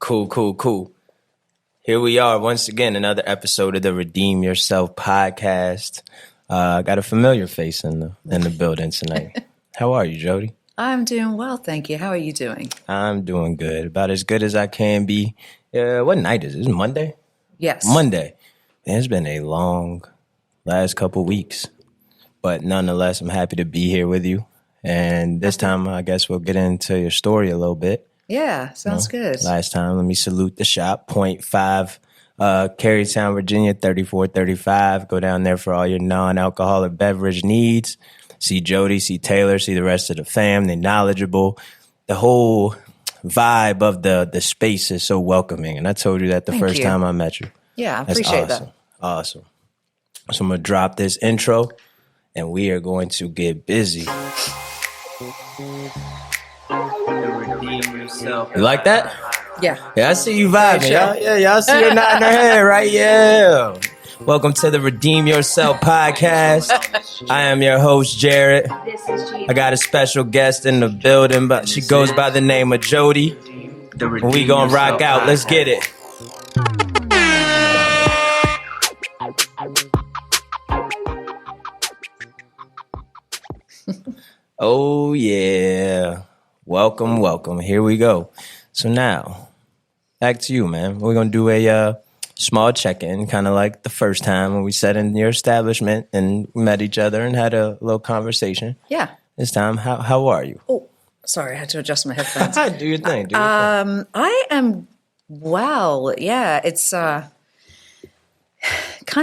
Cool. Here we are once again, another episode of the Redeem Yourself podcast. I got a familiar face in the building tonight. How are you, Jody? I'm doing well, thank you. How are you doing? I'm doing good, about as good as I can be. What night is it? Is it Monday? Yes. Monday. It's been a long last couple weeks, but nonetheless, I'm happy to be here with you. And this time, I guess we'll get into your story a little bit. Yeah, sounds good. Last time, let me salute the shop, 0.5, Carytown, Virginia, 3435. Go down there for all your non-alcoholic beverage needs. See Jody, see Taylor, see the rest of the fam. They're knowledgeable. The whole vibe of the space is so welcoming. And I told you that the first time I met you. Yeah, I appreciate that. Awesome. So I'm going to drop this intro, and we are going to get busy. You like that? Yeah. Yeah, I see you vibing. Y'all see her nodding her head, right? Yeah. Welcome to the Redeem Yourself podcast. I am your host, Jared. I got a special guest in the building, but she goes by the name of Jody. We gonna rock out. Let's get it. Oh, yeah. Welcome. Here we go. So now, back to you, man. We're going to do a small check-in, kind of like the first time when we sat in your establishment and met each other and had a little conversation. Yeah. This time, how are you? Oh, sorry, I had to adjust my headphones. Do your thing. I am well. Yeah, it's kind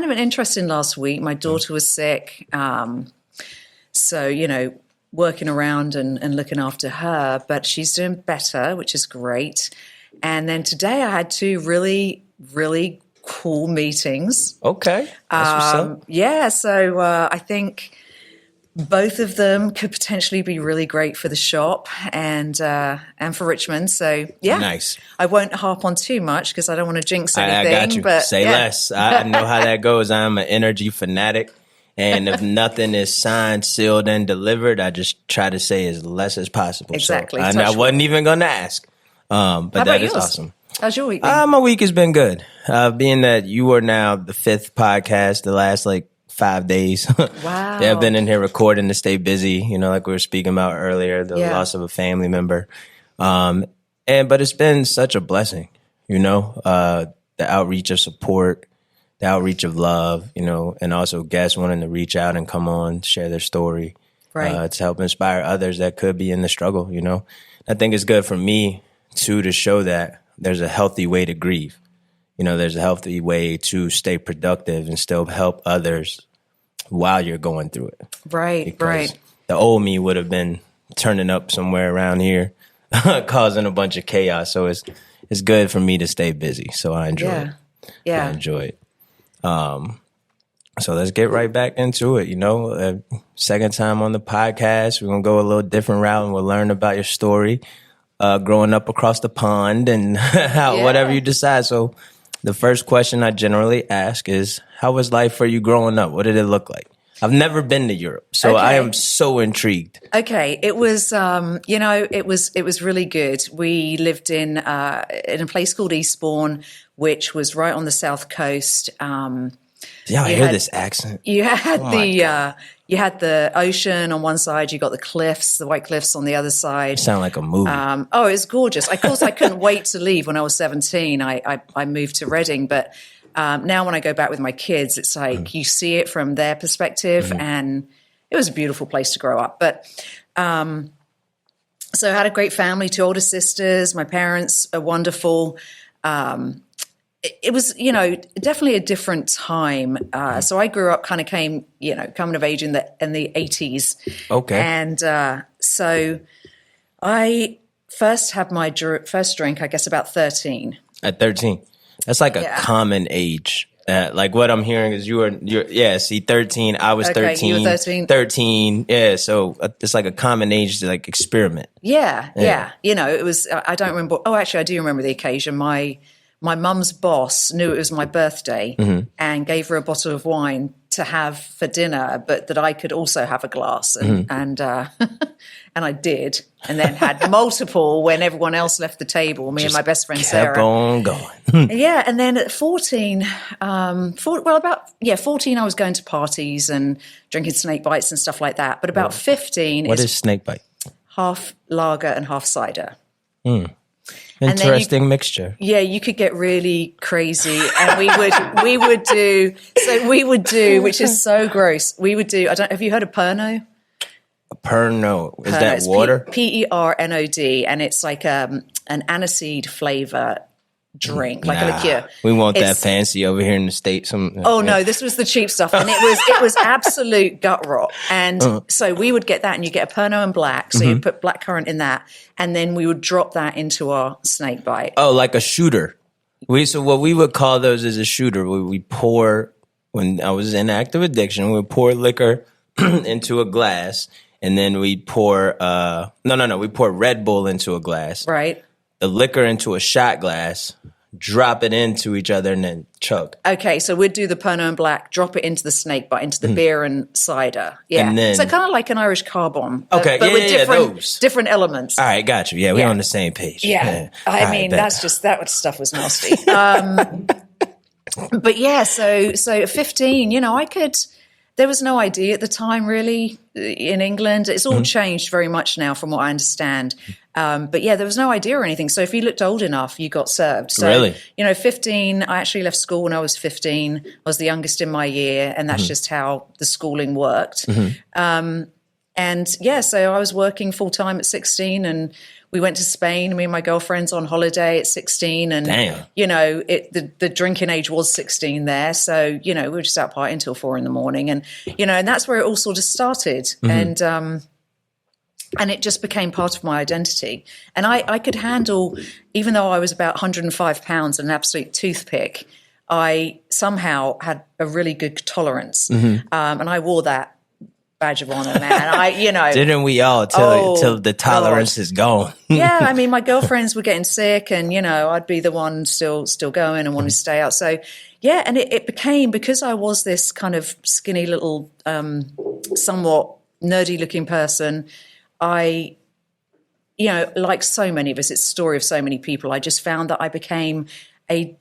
of an interesting last week. My daughter was sick. So, working around and looking after her, but she's doing better, which is great. And then today I had two really, really cool meetings. Okay. That's what's up. Yeah, so I think both of them could potentially be really great for the shop and for Richmond. So, yeah. Nice. I won't harp on too much because I don't want to jinx anything. I got you. But Say less. I know how that goes. I'm an energy fanatic. And if nothing is signed, sealed, and delivered, I just try to say as less as possible. Exactly. So, I wasn't even going to ask. But that is awesome. How's your week been? My week has been good. Being that you are now the fifth podcast, the last 5 days. Wow. Yeah, I've been in here recording to stay busy, like we were speaking about earlier, the loss of a family member. But it's been such a blessing, the outreach of support, the outreach of love, and also guests wanting to reach out and come on, share their story, right. To help inspire others that could be in the struggle, I think it's good for me, too, to show that there's a healthy way to grieve. There's a healthy way to stay productive and still help others while you're going through it. Right, because right. The old me would have been turning up somewhere around here, causing a bunch of chaos. So it's good for me to stay busy. So I enjoy it. Yeah. I enjoy it. So let's get right back into it. Second time on the podcast, we're going to go a little different route and we'll learn about your story, growing up across the pond and whatever you decide. So the first question I generally ask is, how was life for you growing up? What did it look like? I've never been to Europe, so I am so intrigued. Okay, it was, it was really good. We lived in a place called Eastbourne, which was right on the south coast. Y'all hear this accent? You had you had the ocean on one side. You got the cliffs, the White Cliffs on the other side. You sound like a movie. It was gorgeous. Of course, I couldn't wait to leave when I was 17. I moved to Reading, but now when I go back with my kids, it's like you see it from their perspective, and it was a beautiful place to grow up. But so I had a great family, two older sisters. My parents are wonderful. It was, definitely a different time. So I grew up, coming of age in the 80s. Okay. And so I first had my first drink, I guess, about 13. At 13. That's like a common age. What I'm hearing is you're 13. I was 13. You were 13. 13. Yeah. So it's like a common age to experiment. Yeah. It was, I don't remember. Oh, actually, I do remember the occasion. My my mum's boss knew it was my birthday and gave her a bottle of wine to have for dinner, but that I could also have a glass, and I did, and then had multiple when everyone else left the table. Me and my best friend Sarah kept on going. Yeah, and then at 14, 14, I was going to parties and drinking snake bites and stuff like that. But about 15, What is snake bite? Half lager and half cider. Interesting mixture. Yeah, you could get really crazy, and we would do, which is so gross. We would do. Have you heard of Pernod? Pernod, is that water? Pernod, and it's like an aniseed flavor drink, like a liqueur. We want that fancy over here in the States. No, this was the cheap stuff, and it was absolute gut rot. And so we would get that, and you get a Pernod and black. So you put blackcurrant in that, and then we would drop that into our snake bite. Oh, like a shooter. So what we would call those is a shooter. We pour, when I was in active addiction, we would pour liquor into a glass, and then we pour we pour Red Bull into a glass. Right. The liquor into a shot glass, drop it into each other, and then chug. Okay, so we'd do the Pernod and black, drop it into the snake bite, into the beer and cider. Yeah, and then, so kind of like an Irish car bomb. Okay, but with different elements. All right, got you. Yeah, we're on the same page. Yeah, I mean, that stuff was nasty. But yeah, so at 15, there was no ID at the time really in England. It's all changed very much now from what I understand. But yeah, there was no idea or anything. So if you looked old enough, you got served. So, really? 15, I actually left school when I was 15. I was the youngest in my year, and that's just how the schooling worked. And yeah, so I was working full time at 16, and we went to Spain. Me and my girlfriend's on holiday at 16, and damn. The drinking age was 16 there. So we were just out partying until 4 a.m, and and that's where it all sort of started. And it just became part of my identity. And I could handle, even though I was about 105 pounds and an absolute toothpick, I somehow had a really good tolerance. And I wore that badge of honor, man. Didn't we all till the tolerance is gone? Yeah, I mean, my girlfriends were getting sick, and I'd be the one still going and wanting to stay out. So yeah, and it became, because I was this kind of skinny little, somewhat nerdy looking person. I, like so many of us, it's the story of so many people. I just found that I became a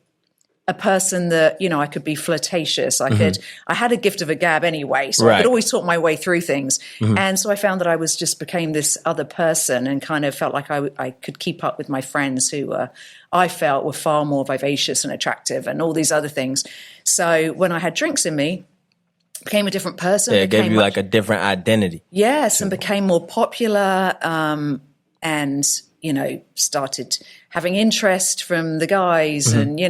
person that, I could be flirtatious. I had a gift of a gab anyway, so I could always talk my way through things. And so I found that I became this other person, and kind of felt like I could keep up with my friends who I felt were far more vivacious and attractive and all these other things. So when I had drinks in me, became a different person. Yeah, it gave you like a different identity. Yes, and became more popular, and, started having interest from the guys, and,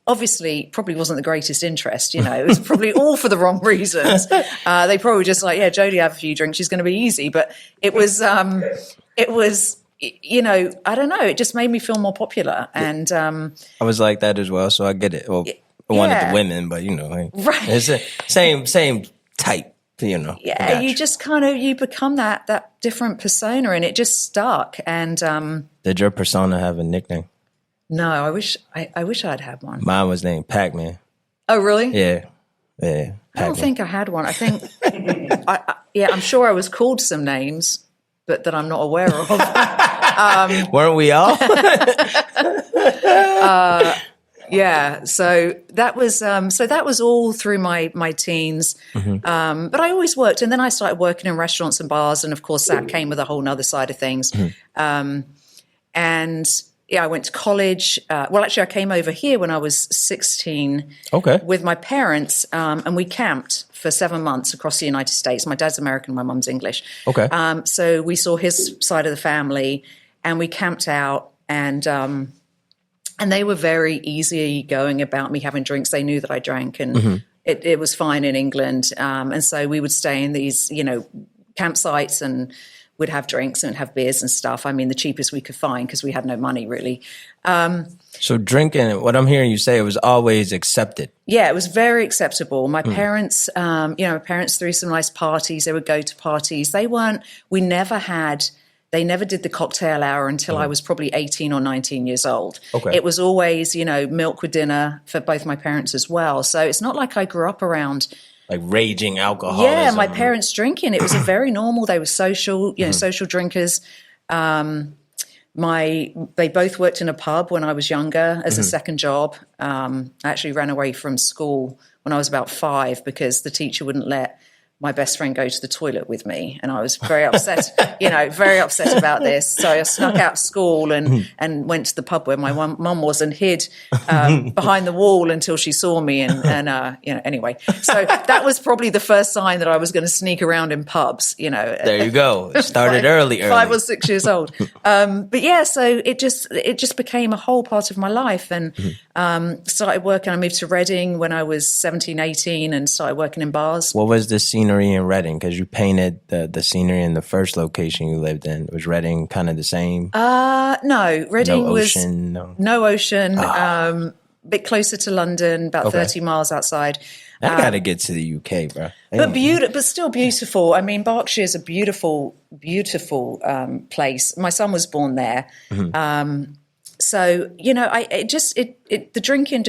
obviously probably wasn't the greatest interest, it was probably all for the wrong reasons. They probably just like, yeah, Jody, have a few drinks, she's going to be easy. But it was, I don't know, it just made me feel more popular. And I was like that as well, so I get it. Well, one of the women, but right. It's the same type, Yeah, you just you become that different persona, and it just stuck. And did your persona have a nickname? No, I wish I'd had one. Mine was named Pac-Man. Oh, really? Yeah. Pac-Man. I don't think I had one. I think, I'm sure I was called some names, but that I'm not aware of. Weren't we all? Yeah, so that was all through my teens. But I always worked, and then I started working in restaurants and bars, and of course that came with a whole nother side of things. And yeah, I went to college. Well, actually, I came over here when I was 16 with my parents, and we camped for 7 months across the United States. My dad's American, my mum's English. So we saw his side of the family, and we camped out, and they were very easy going about me having drinks. They knew that I drank, and it was fine in England. And so we would stay in these, campsites, and we'd have drinks and have beers and stuff. I mean, the cheapest we could find, because we had no money really. So drinking, what I'm hearing you say, it was always accepted. Yeah, it was very acceptable. My parents, my parents threw some nice parties. They would go to parties. We never had they never did the cocktail hour until I was probably 18 or 19 years old. Okay. It was always, milk with dinner for both my parents as well. So it's not like I grew up around like raging alcoholism. Yeah, my parents drinking. It was a very normal. They were social, social drinkers. They both worked in a pub when I was younger as a second job. I actually ran away from school when I was about 5 because the teacher wouldn't let my best friend go to the toilet with me. And I was very upset, very upset about this. So I snuck out of school and went to the pub where my mum was and hid behind the wall until she saw me. Anyway. So that was probably the first sign that I was going to sneak around in pubs, There you go. It started early. 5 or 6 years old. But yeah, so it just became a whole part of my life and started working. I moved to Reading when I was 17, 18 and started working in bars. What was the scenery in Reading? Because you painted the scenery in the first location you lived in. Was Reading kind of the same? No, Reading no was ocean, no ocean. A bit closer to London, about 30 miles outside. I gotta get to the UK, bro. But still beautiful. I mean, Berkshire is a beautiful, beautiful place. My son was born there. So, the drinking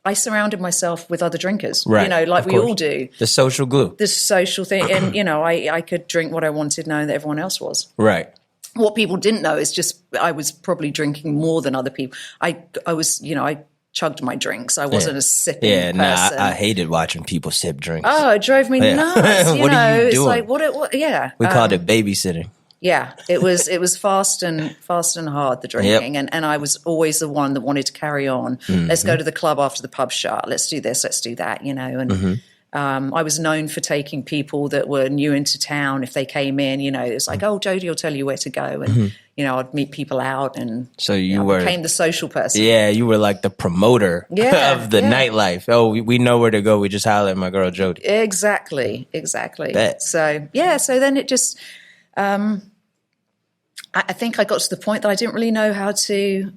I surrounded myself with other drinkers, right, like we all do. The social glue. The social thing. And, I could drink what I wanted knowing that everyone else was. Right. What people didn't know is just I was probably drinking more than other people. I was, I chugged my drinks. I wasn't a sipping person. I hated watching people sip drinks. Oh, it drove me nuts. What are you doing? It's like, what yeah. We called it babysitting. Yeah, it was fast and hard, the drinking. Yep. And I was always the one that wanted to carry on. Let's go to the club after the pub shut. Let's do this, let's do that, And I was known for taking people that were new into town. If they came in, it's like, oh, Jody will tell you where to go. And, I'd meet people out and so became the social person. Yeah, you were like the promoter of the nightlife. Oh, we know where to go. We just holler at my girl, Jody. Exactly. Bet. So then it just... I think I got to the point that I didn't really know how to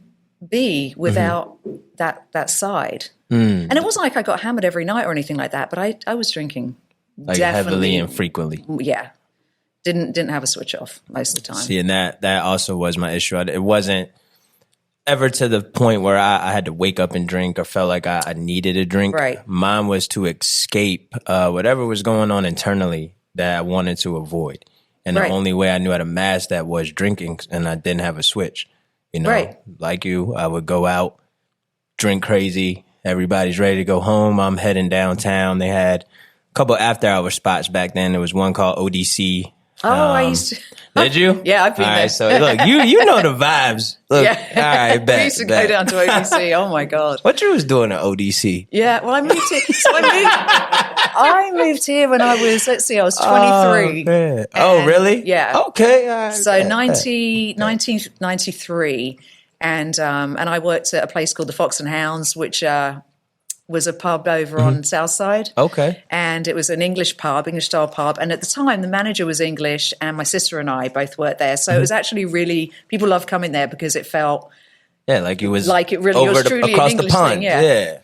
be without that side. And it wasn't like I got hammered every night or anything like that, but I was drinking like definitely heavily and frequently. Yeah. Didn't have a switch off most of the time. See, and that also was my issue. It wasn't ever to the point where I had to wake up and drink or felt like I needed a drink. Right. Mine was to escape whatever was going on internally that I wanted to avoid. And the only way I knew how to mask that was drinking, and I didn't have a switch. Like you, I would go out, drink crazy. Everybody's ready to go home. I'm heading downtown. They had a couple after-hour spots back then. There was one called ODC. Oh, I used to. Did you? Yeah, I've been there. Right, so look, you know the vibes. Look, all right, bet. We used to go down to ODC. Oh my God. What you was doing at ODC? Yeah, well, I moved here. So I moved here when I was, I was 23. Oh, really? Yeah. Okay. Right, so 1993, and I worked at a place called the Fox and Hounds, which was a pub over on South Side. Okay. And it was an English style pub. And at the time, the manager was English, and my sister and I both worked there. So it was actually really, people loved coming there because it felt like it was like it really was truly across an English the pond. thing. Yeah.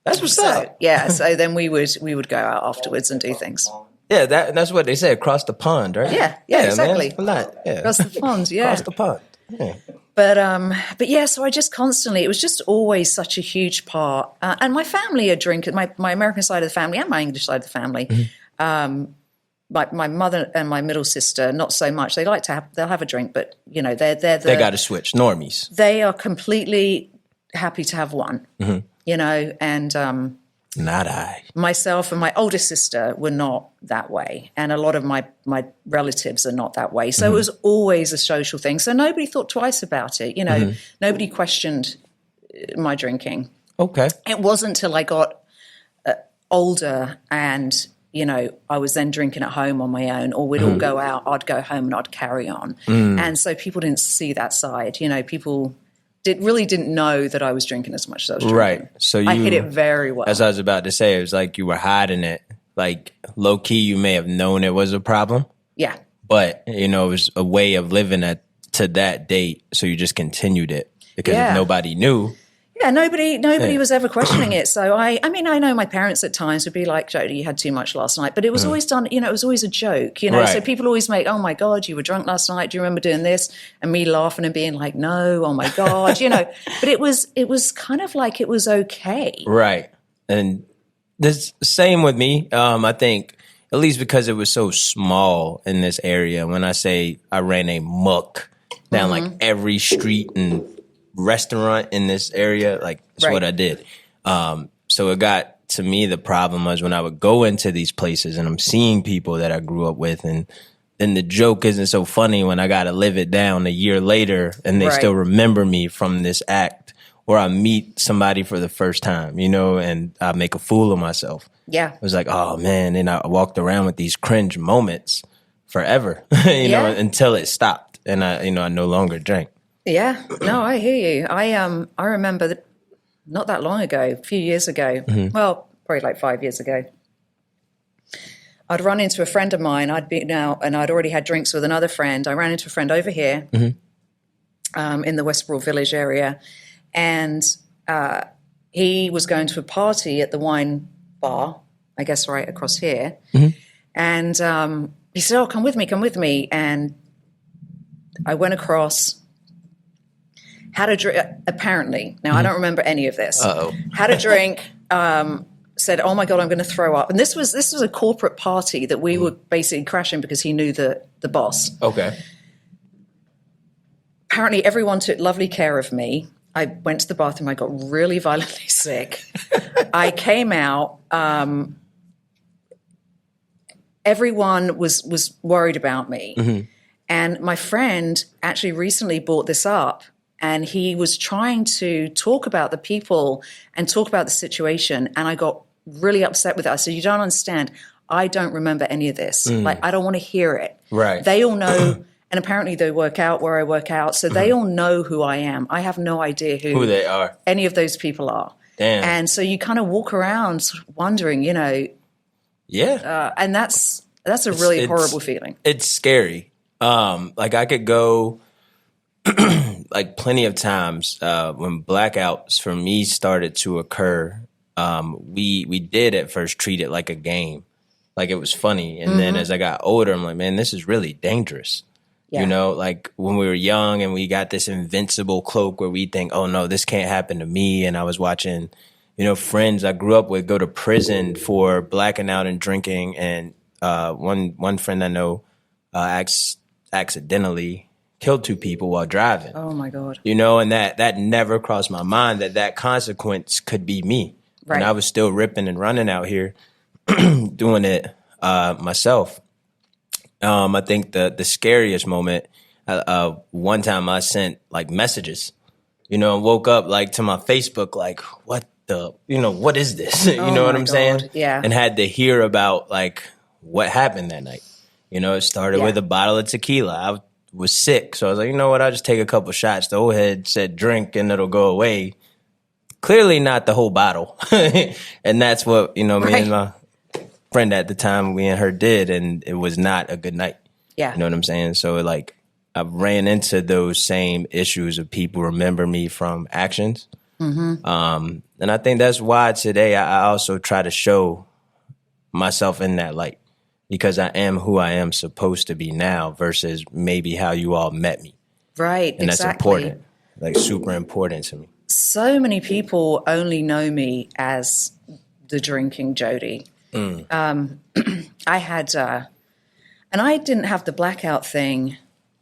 That's what's up. Yeah. So then we would go out afterwards and do things. Yeah, that's what they say, across the pond, right? Yeah, exactly. Across the pond, yeah. Across the pond. Yeah. But yeah, so I just constantly, it was just always such a huge part. And my family are drinkers, my American side of the family and my English side of the family. My mother and my middle sister, not so much. They'll have a drink, but they got to switch, normies. They are completely happy to have one, and not I. Myself and my older sister were not that way. And a lot of my relatives are not that way. So it was always a social thing. So nobody thought twice about it. Nobody questioned my drinking. Okay. It wasn't until I got older and, I was then drinking at home on my own, or we'd all go out, I'd go home and I'd carry on. And so people didn't see that side. People really didn't know that I was drinking as much as I was drinking. Right. So I hid it very well. As I was about to say, it was like you were hiding it. Like low key, you may have known it was a problem. Yeah. But, it was a way of living to that date. So you just continued it because if nobody knew, Yeah, nobody was ever questioning it. So I mean, I know my parents at times would be like, Jody, you had too much last night. But it was always done, it was always a joke, Right. So people always make, oh my God, you were drunk last night. Do you remember doing this? And me laughing and being like, no, oh my God, But it was kind of like it was okay. Right. And the same with me. I think, at least because it was so small in this area, when I say I ran a muck down like every street and restaurant in this area, like that's what I did. So it got to me, the problem was when I would go into these places and I'm seeing people that I grew up with, and then the joke isn't so funny when I got to live it down a year later and they still remember me from this act, or I meet somebody for the first time, and I make a fool of myself. Yeah. It was like, oh man. And I walked around with these cringe moments forever, until it stopped and I no longer drank. Yeah. No, I hear you. I remember that not that long ago, a few years ago, well, probably like 5 years ago, I'd run into a friend of mine. And I'd already had drinks with another friend. I ran into a friend over here in the Westboro Village area. And he was going to a party at the wine bar, I guess right across here. And he said, oh, come with me. And I went across, had a drink, apparently. Now, I don't remember any of this. Had a drink, said, oh my God, I'm going to throw up. And this was a corporate party that we were basically crashing because he knew the boss. Okay. Apparently, everyone took lovely care of me. I went to the bathroom. I got really violently sick. I came out. Everyone was worried about me. And my friend actually recently brought this up, and he was trying to talk about the people and talk about the situation. And I got really upset with it. I said, you don't understand. I don't remember any of this. Like, I don't want to hear it. Right. They all know. And apparently they work out where I work out. So they all know who I am. I have no idea who they are. Any of those people are. Damn. And so you kind of walk around wondering, Yeah. and that's a really horrible feeling. It's scary. Like I could go like plenty of times when blackouts for me started to occur. We did at first treat it like a game, like it was funny. And then as I got older, I'm like, man, this is really dangerous. Yeah. Like when we were young and we got this invincible cloak where we think, oh no, this can't happen to me. And I was watching, friends I grew up with go to prison for blacking out and drinking. And one friend I know accidentally killed 2 people while driving. Oh my God. And that never crossed my mind that consequence could be me. Right. And I was still ripping and running out here doing it myself. I think the scariest moment, one time I sent like messages, and woke up like to my Facebook, like, what what is this? You know what I'm saying? Yeah. And had to hear about like what happened that night. It started with a bottle of tequila. I was sick. So I was like, you know what? I'll just take a couple shots. The old head said drink and it'll go away. Clearly not the whole bottle. And that's what, me and my friend at the time, we and her did, and it was not a good night. Yeah. You know what I'm saying? So like I ran into those same issues of people remember me from actions. And I think that's why today I also try to show myself in that light, because I am who I am supposed to be now versus maybe how you all met me. Right. And that's important, like super important to me. So many people only know me as the drinking Jody. I had, and I didn't have the blackout thing.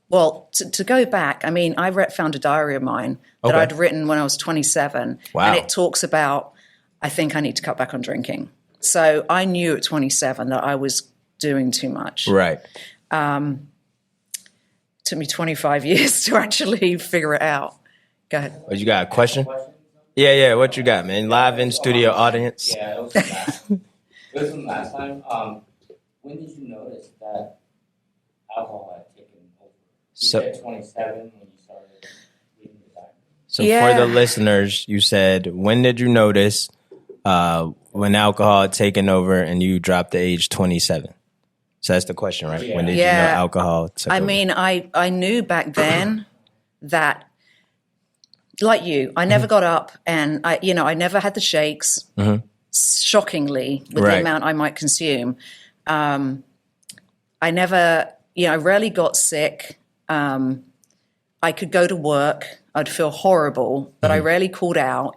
Well, to go back, I mean, I found a diary of mine that I'd written when I was 27. Wow. And it talks about, I think I need to cut back on drinking. So I knew at 27 that I was doing too much. Right. Took me 25 years to actually figure it out. Go ahead. Oh, you got a question? Yeah. What you got, man? Live in studio audience. Yeah, it was from last time. When did you notice that alcohol had taken over? You said 27 when you started reading the diary. So for the listeners, you said, when did you notice when alcohol had taken over and you dropped the age 27? So that's the question, right? Yeah. When did you know alcohol took over? I mean, I knew back then that like you, I never got up, and I never had the shakes. Shockingly, with the amount I might consume, I rarely got sick. I could go to work. I'd feel horrible, but I rarely called out,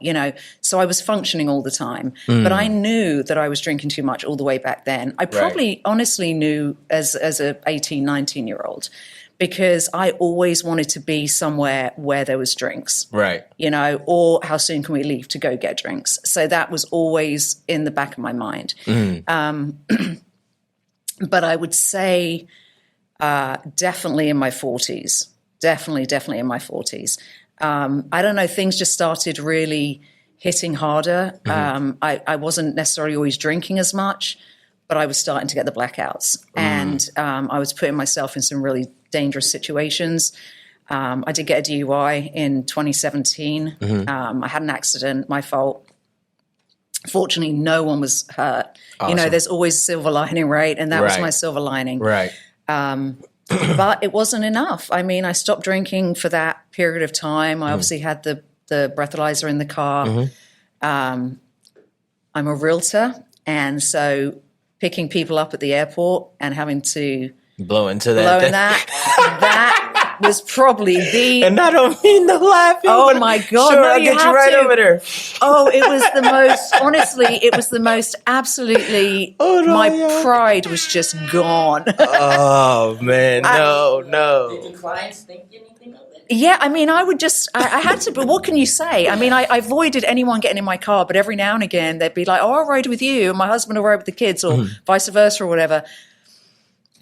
so I was functioning all the time. But I knew that I was drinking too much all the way back then. I probably honestly knew as a 18, 19-year-old, because I always wanted to be somewhere where there was drinks. Right. Or how soon can we leave to go get drinks? So that was always in the back of my mind. But I would say definitely in my 40s. Definitely in my 40s. I don't know, things just started really hitting harder. I wasn't necessarily always drinking as much, but I was starting to get the blackouts. And I was putting myself in some really dangerous situations. I did get a DUI in 2017. I had an accident, my fault. Fortunately, no one was hurt. Awesome. There's always a silver lining, right? And that was my silver lining. Right. But it wasn't enough. I mean, I stopped drinking for that period of time. I obviously had the breathalyzer in the car. I'm a realtor, and so picking people up at the airport and having to blow into that. That was probably the... And I don't mean to laugh. Oh, my God. Sure, no, I'll get you right over there. Oh, it was the most... Honestly, it was the most absolutely... my pride was just gone. Oh, man. No. Did the clients think anything of it? Yeah, I mean, I would just... I had to... But what can you say? I mean, I avoided anyone getting in my car, but every now and again, they'd be like, oh, I'll ride with you, and my husband will ride with the kids, or vice versa, or whatever.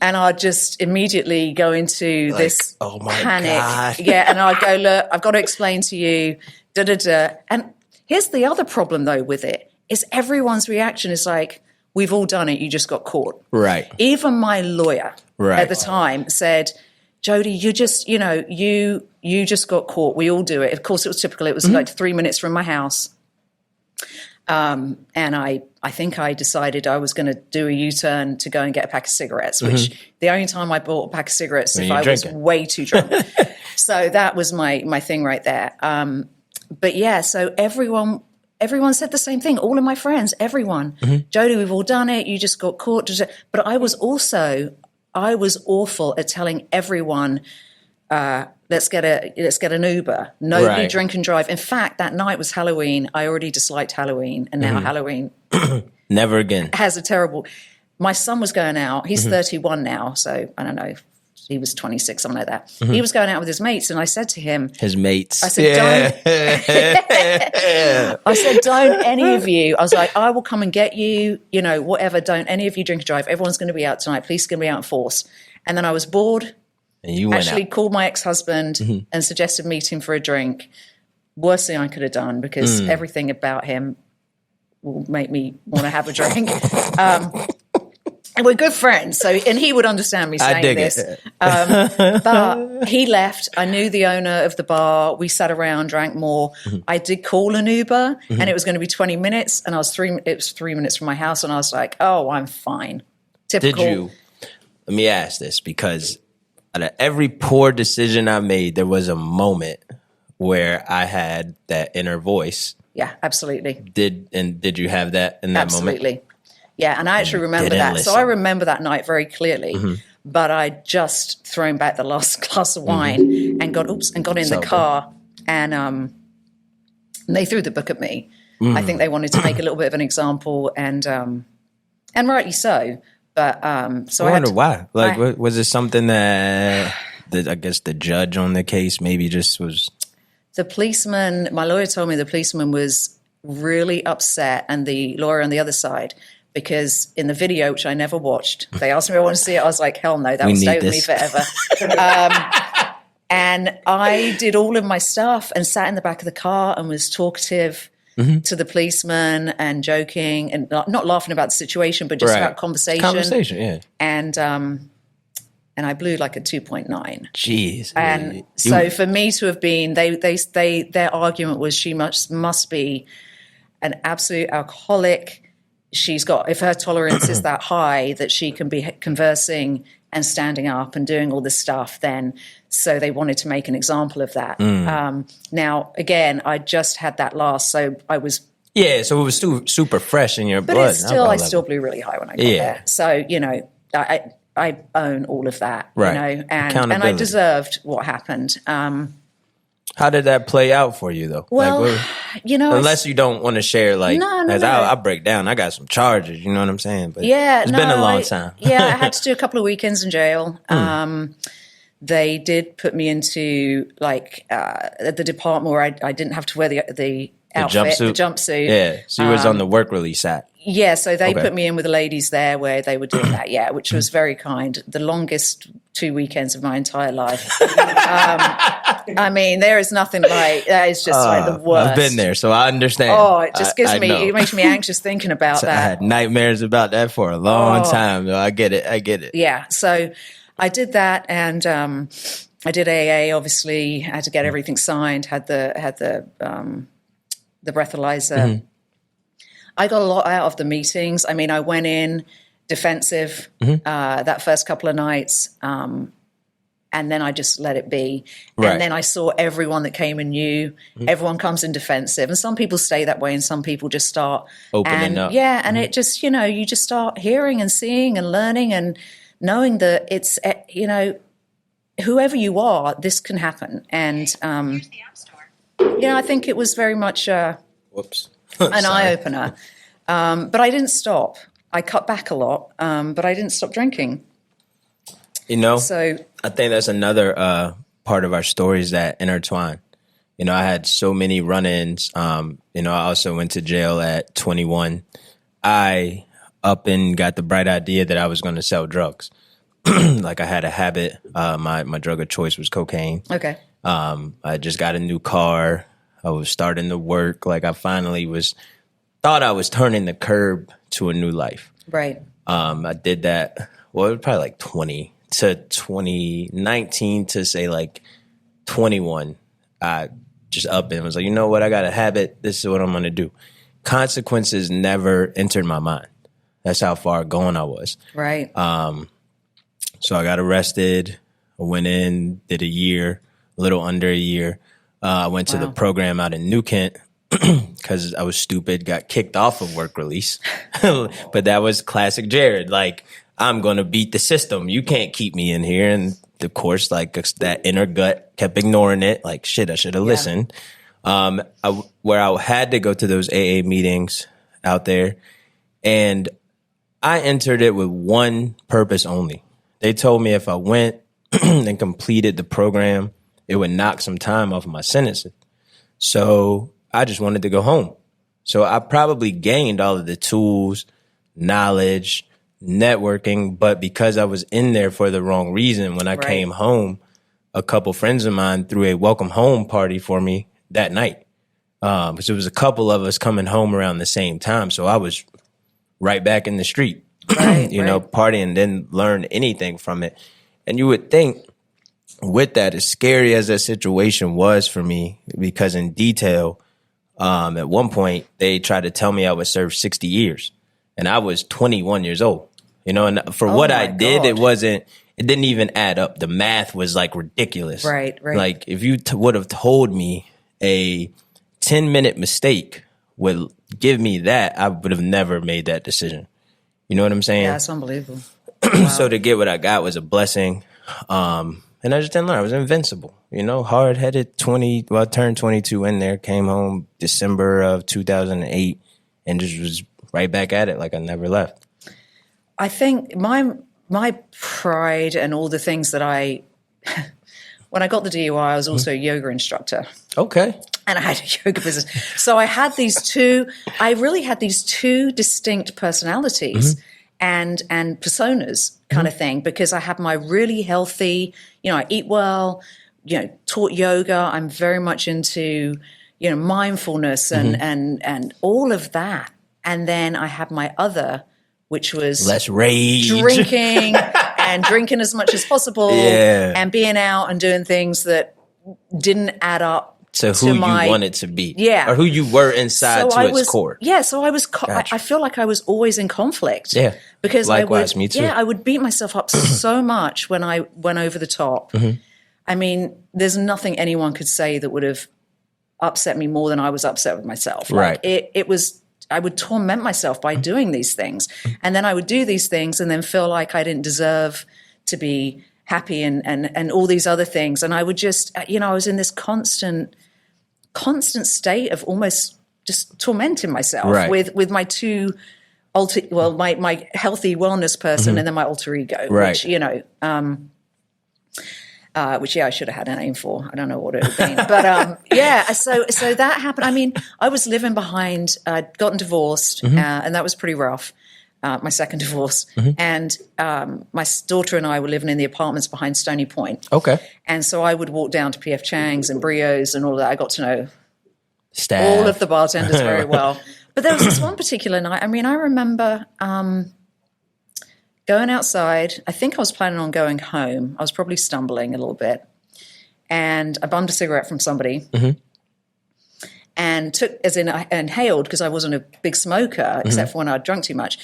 And I'd just immediately go into this panic. God. Yeah, and I'd go, look, I've got to explain to you, da-da-da. And here's the other problem, though, with it, is everyone's reaction is like, we've all done it, you just got caught. Right. Even my lawyer at the time said, Jody, you just, you just got caught. We all do it. Of course, it was typical. It was like 3 minutes from my house. And I think I decided I was going to do a U-turn to go and get a pack of cigarettes, which the only time I bought a pack of cigarettes if I was way too drunk. So that was my thing right there. But yeah, so everyone said the same thing. All of my friends, everyone, Jody, we've all done it. You just got caught. But I was awful at telling everyone, let's get an Uber. Nobody drink and drive. In fact, that night was Halloween. I already disliked Halloween, and now Halloween never again has a terrible. My son was going out. He's 31 now, so I don't know. He was 26, something like that. He was going out with his mates, and I said to him, his mates. I said, don't any of you. I was like, I will come and get you. Whatever. Don't any of you drink and drive. Everyone's going to be out tonight. Police are going to be out in force. And then I was bored. And you went actually out. Called my ex-husband and suggested meeting for a drink. Worst thing I could have done, because everything about him will make me want to have a drink. And we're good friends, and he would understand me saying this. But he left. I knew the owner of the bar. We sat around, drank more. I did call an Uber, and it was going to be 20 minutes, and it was 3 minutes from my house, and I was like, oh, I'm fine. Typical. Did you? Let me ask this, because out of every poor decision I made, there was a moment where I had that inner voice. Yeah, absolutely. Did you have that in that moment? Absolutely. Yeah, and I actually remember that. Listen. So I remember that night very clearly. But I'd just thrown back the last glass of wine and got in the car, and they threw the book at me. I think they wanted to make a little bit of an example, and rightly so. But so I wonder why. Like, was it something that I guess the judge on the case maybe just was? The policeman, my lawyer told me the policeman was really upset, and the lawyer on the other side, because in the video, which I never watched, they asked me if I want to see it. I was like, hell no, that will stay with me forever. And I did all of my stuff and sat in the back of the car and was talkative to the policeman and joking and not laughing about the situation, but just about conversation. Conversation, yeah. And I blew like a 2.9. Jeez. And so for me to have been, their argument was she must be an absolute alcoholic. She's got, if her tolerance is that high, that she can be conversing and standing up and doing all this stuff then. So they wanted to make an example of that. Now, again, I just had that last, so I was... Yeah, so it was super fresh in your blood. But it's still, I still blew really high when I got there. So, you know, I own all of that, you know, and I deserved what happened. How did that play out for you, though? Well, like, you know, unless you don't want to share, like, no. I break down. I got some charges, you know what I'm saying? But yeah, it's been a long time. Yeah, I had to do a couple of weekends in jail. They did put me into like the department where I didn't have to wear the outfit, the jumpsuit. Yeah, so you was on the work release side. Yeah, so they put me in with the ladies there where they were doing that, yeah, which was very kind. The longest 2 weekends of my entire life. I mean, there is nothing like that. It's just like the worst. I've been there, so I understand. Oh, it just it makes me anxious thinking about that. I had nightmares about that for a long time. I get it. Yeah, so I did that, and I did AA. Obviously, I had to get everything signed. Had the breathalyzer. I got a lot out of the meetings. I mean, I went in defensive that first couple of nights, and then I just let it be. Right. And then I saw everyone that came and knew. Everyone comes in defensive, and some people stay that way, and some people just start opening up. Yeah, and it just, you know, you just start hearing and seeing and learning and knowing that it's, you know, whoever you are, this can happen. And I think it was very much Whoops. an eye-opener. But I didn't stop. I cut back a lot, but I didn't stop drinking. You know, so I think that's another part of our stories that intertwine. You know, I had so many run-ins. You know, I also went to jail at 21. I up and got the bright idea that I was going to sell drugs. Like I had a habit. My drug of choice was cocaine. Okay. I just got a new car. I was starting to work. Like I finally thought I was turning the curb to a new life. Right. I did that. Well, it was probably like 2019 to say like 21. I just up and was like, you know what? I got a habit. This is what I'm going to do. Consequences never entered my mind. That's how far gone I was. Right. So I got arrested. I went in, did a year, a little under a year. I went to the program out in New Kent because I was stupid, got kicked off of work release. But that was classic Jared. Like, I'm going to beat the system. You can't keep me in here. And of course, like that inner gut kept ignoring it. Like, shit, I should have listened. Where I had to go to those AA meetings out there. And I entered it with one purpose only. They told me if I went and completed the program, it would knock some time off of my sentences. So I just wanted to go home. So I probably gained all of the tools, knowledge, networking, but because I was in there for the wrong reason, when I came home, a couple friends of mine threw a welcome home party for me that night. Because there was a couple of us coming home around the same time. So I was right back in the street, you know, partying, didn't learn anything from it. And you would think with that, as scary as that situation was for me, because in detail, at one point they tried to tell me I would serve 60 years and I was 21 years old, you know, and for what I did, it didn't even add up. The math was like ridiculous. Right. Like if you would have told me a 10-minute mistake would give me that, I would have never made that decision. You know what I'm saying? Yeah, that's unbelievable. So to get what I got was a blessing. And I just didn't learn. I was invincible, you know, hard-headed. I turned 22 in there, came home December of 2008 and just was right back at it like I never left. I think my pride and all the things that when I got the DUI, I was also a yoga instructor. Okay. And I had a yoga business. So I really had these two distinct personalities and personas kind of thing, because I had my really healthy, you know, I eat well, you know, taught yoga. I'm very much into, you know, mindfulness and all of that. And then I had my other, which was less rage, drinking and drinking as much as possible and being out and doing things that didn't add up to who you wanted to be. Yeah. Or who you were inside its core. Yeah. So I was, I feel like I was always in conflict. Yeah. Because likewise, me too. Yeah, I would beat myself up so much when I went over the top. Mm-hmm. I mean, there's nothing anyone could say that would have upset me more than I was upset with myself. Like, right. It was, I would torment myself by doing these things. And then I would do these things and then feel like I didn't deserve to be happy and all these other things. And I would just, I was in this constant state of almost just tormenting myself with my two my healthy wellness person and then my alter ego, which, which I should have had a name for. I don't know what it would be. But so that happened. I mean, I was living behind, I'd gotten divorced, and that was pretty rough. My second divorce. And my daughter and I were living in the apartments behind Stony Point. Okay. And so I would walk down to P.F. Chang's and Brio's and all of that. I got to know staff, all of the bartenders very well. But there was this one particular night. I mean, I remember going outside. I think I was planning on going home. I was probably stumbling a little bit. And I bummed a cigarette from somebody. And I inhaled, because I wasn't a big smoker, except for when I'd drunk too much.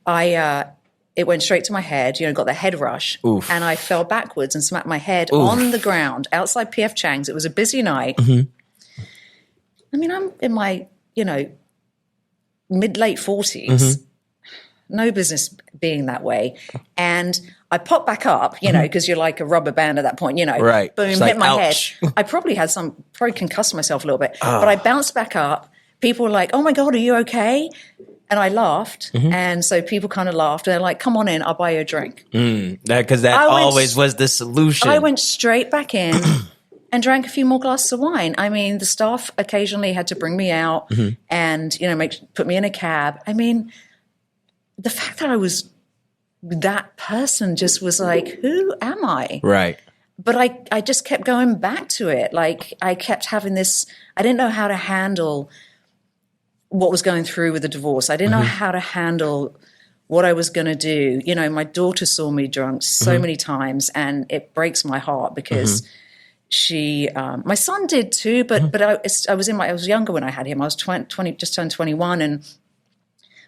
It went straight to my head, got the head rush. Oof. And I fell backwards and smacked my head on the ground outside P.F. Chang's. It was a busy night. I mean, I'm in my, mid-late 40s. No business being that way. And I popped back up, because you're like a rubber band at that point, Right. Boom, it's hit like, my ouch. head. I probably concussed myself a little bit. But I bounced back up. People were like, oh my God, are you okay? And I laughed. And so people kind of laughed. And they're like, come on in, I'll buy you a drink. Because that always was the solution. I went straight back in and drank a few more glasses of wine. I mean, the staff occasionally had to bring me out and, put me in a cab. I mean, the fact that I was that person just was like, who am I? Right. But I just kept going back to it. Like, I kept having this, I didn't know how to handle what was going through with the divorce. I didn't know how to handle what I was going to do. My daughter saw me drunk so many times, and it breaks my heart because she, my son did too, but I was younger when I had him. I was 20, just turned 21, and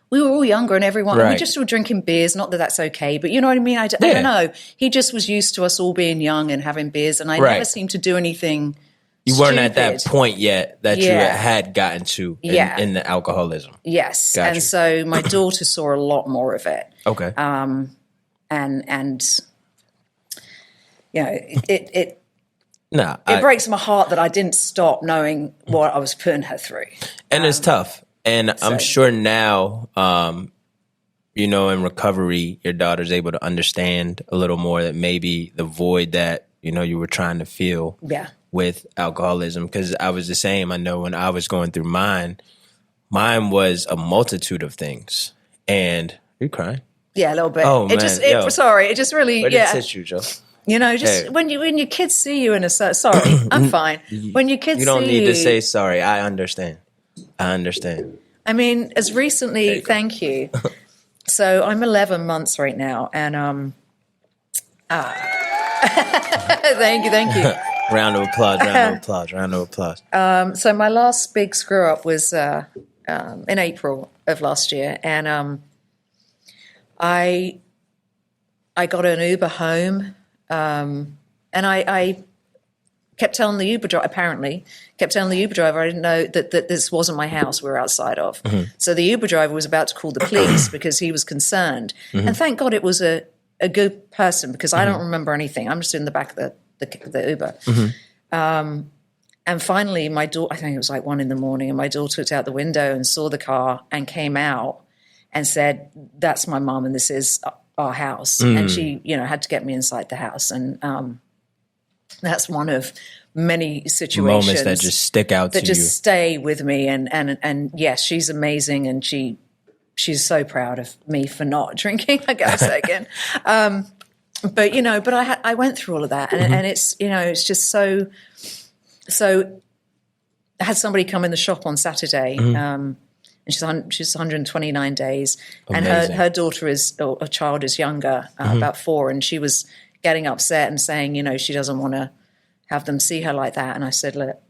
we were all younger, and everyone, we just were drinking beers. Not that that's okay, but you know what I mean? I don't know. He just was used to us all being young and having beers, and I never seemed to do anything. You weren't at that point yet that you had gotten to in the alcoholism. Yes. Gotcha. And so my daughter saw a lot more of it. Okay. And it breaks my heart that I didn't stop knowing what I was putting her through. And it's tough. And I'm sure now, in recovery, your daughter's able to understand a little more that maybe the void that, you were trying to fill with alcoholism. Because I was the same. I know when I was going through mine was a multitude of things. And are you crying? Yeah, a little bit. Oh, man. It just really, Where did it hit you, Joe? When your kids see you in a sorry, I'm fine. When your kids see you. You don't need to say sorry. I understand. I mean, as recently, thank you. So I'm 11 months right now, and thank you. Round of applause. So my last big screw up was in April of last year, and I got an Uber home, and I kept telling the Uber driver, I didn't know that this wasn't my house we were outside of. So the Uber driver was about to call the police because he was concerned. And thank God it was a good person, because I don't remember anything. I'm just in the back of the Uber. And finally, my daughter, I think it was like 1 a.m, and my daughter looked out the window and saw the car and came out and said, that's my mom and this is our house. And she, had to get me inside the house. And that's one of many situations. Moments that just stick out to you. That just stay with me. And yes, she's amazing. And she's so proud of me for not drinking, I gotta say again. But I went through all of that. And it's, it's just so I had somebody come in the shop on Saturday, and she's 129 days. Amazing. And her daughter her child is younger, about 4, and she was getting upset and saying, she doesn't want to have them see her like that. And I said, look,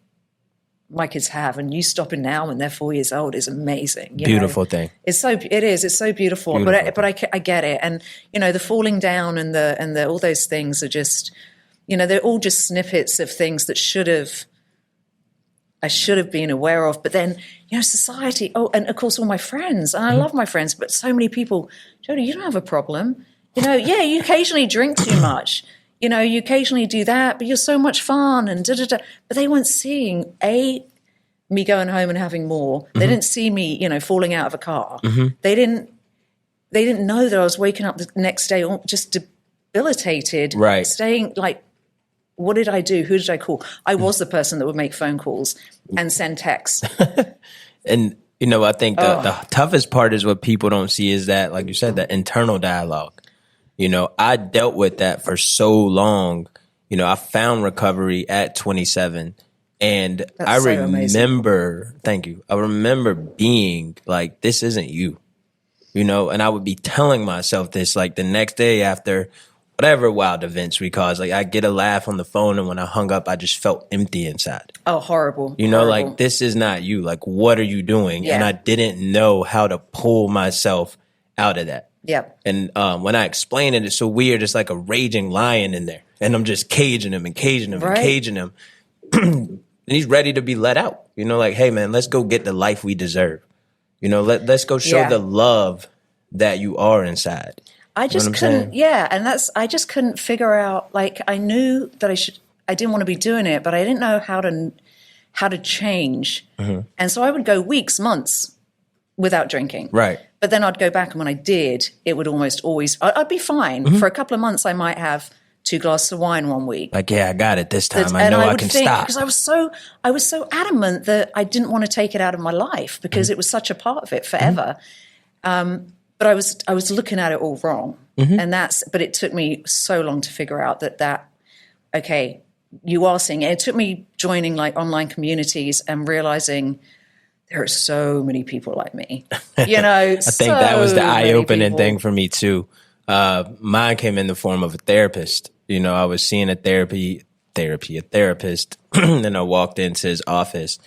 my kids have, and you stopping now when they're 4 years old is amazing. Beautiful thing. It's so beautiful. But I get it. And, the falling down and the all those things are just, they're all just snippets of things that I should have been aware of. But then, society, and of course all my friends, and I love my friends, but so many people, Jody, you don't have a problem. Yeah, you occasionally drink too much. You occasionally do that, but you're so much fun and da-da-da. But they weren't seeing, me going home and having more. They didn't see me, falling out of a car. They didn't know that I was waking up the next day just debilitated. Right. Staying like, what did I do? Who did I call? I was the person that would make phone calls and send texts. And, I think the toughest part is what people don't see is that, like you said, the internal dialogue. I dealt with that for so long. I found recovery at 27. And That's I so remember, thank you. I remember being like, this isn't you, and I would be telling myself this like the next day after whatever wild events we caused. Like I get a laugh on the phone, and when I hung up, I just felt empty inside. Oh, horrible. Horrible. Like this is not you. Like, what are you doing? Yeah. And I didn't know how to pull myself out of that. Yeah. And when I explain it, it's so weird. It's like a raging lion in there. And I'm just caging him and caging him and caging him. And he's ready to be let out. Like, hey, man, let's go get the life we deserve. Let's go show the love that you are inside. I just couldn't, and I just couldn't figure out, like, I knew that I didn't want to be doing it, but I didn't know how to change. And so I would go weeks, months without drinking. Right. But then I'd go back, and when I did, it would almost always, I'd be fine. For a couple of months, I might have 2 glasses of wine one week. Like, yeah, I got it this time. I know I can stop. Because I was so adamant that I didn't want to take it out of my life because it was such a part of it forever. But I was looking at it all wrong. But it took me so long to figure out that okay, you are seeing it. It took me joining like online communities and realizing there are so many people like me. I think that was the eye-opening thing for me too. Mine came in the form of a therapist. I was seeing a therapist, and I walked into his office,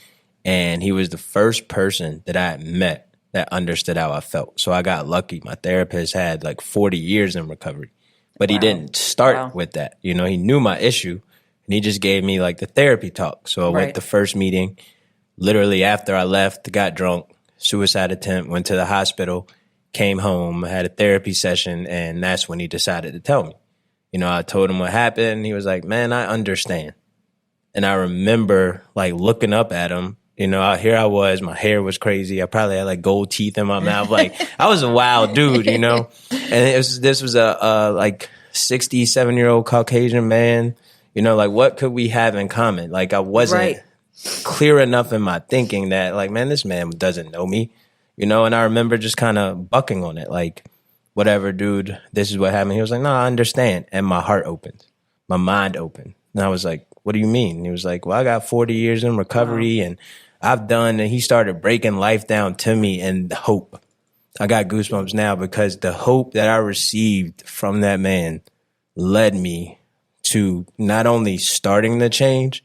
and he was the first person that I had met that understood how I felt. So I got lucky. My therapist had like 40 years in recovery, but he didn't start with that. He knew my issue, and he just gave me like the therapy talk. So I went to the first meeting. Literally after I left, got drunk, suicide attempt, went to the hospital, came home, had a therapy session, and that's when he decided to tell me. I told him what happened. He was like, man, I understand. And I remember like looking up at him, here I was, my hair was crazy. I probably had like gold teeth in my mouth. Like I was a wild dude, And this was a like 67-year-old Caucasian man, like what could we have in common? Like I wasn't clear enough in my thinking that like, man, this man doesn't know me, and I remember just kind of bucking on it. Like, whatever, dude, this is what happened. He was like, no, I understand. And my heart opened, my mind opened. And I was like, what do you mean? And he was like, well, I got 40 years in recovery and I've done, and he started breaking life down to me and the hope. I got goosebumps now because the hope that I received from that man led me to not only starting the change,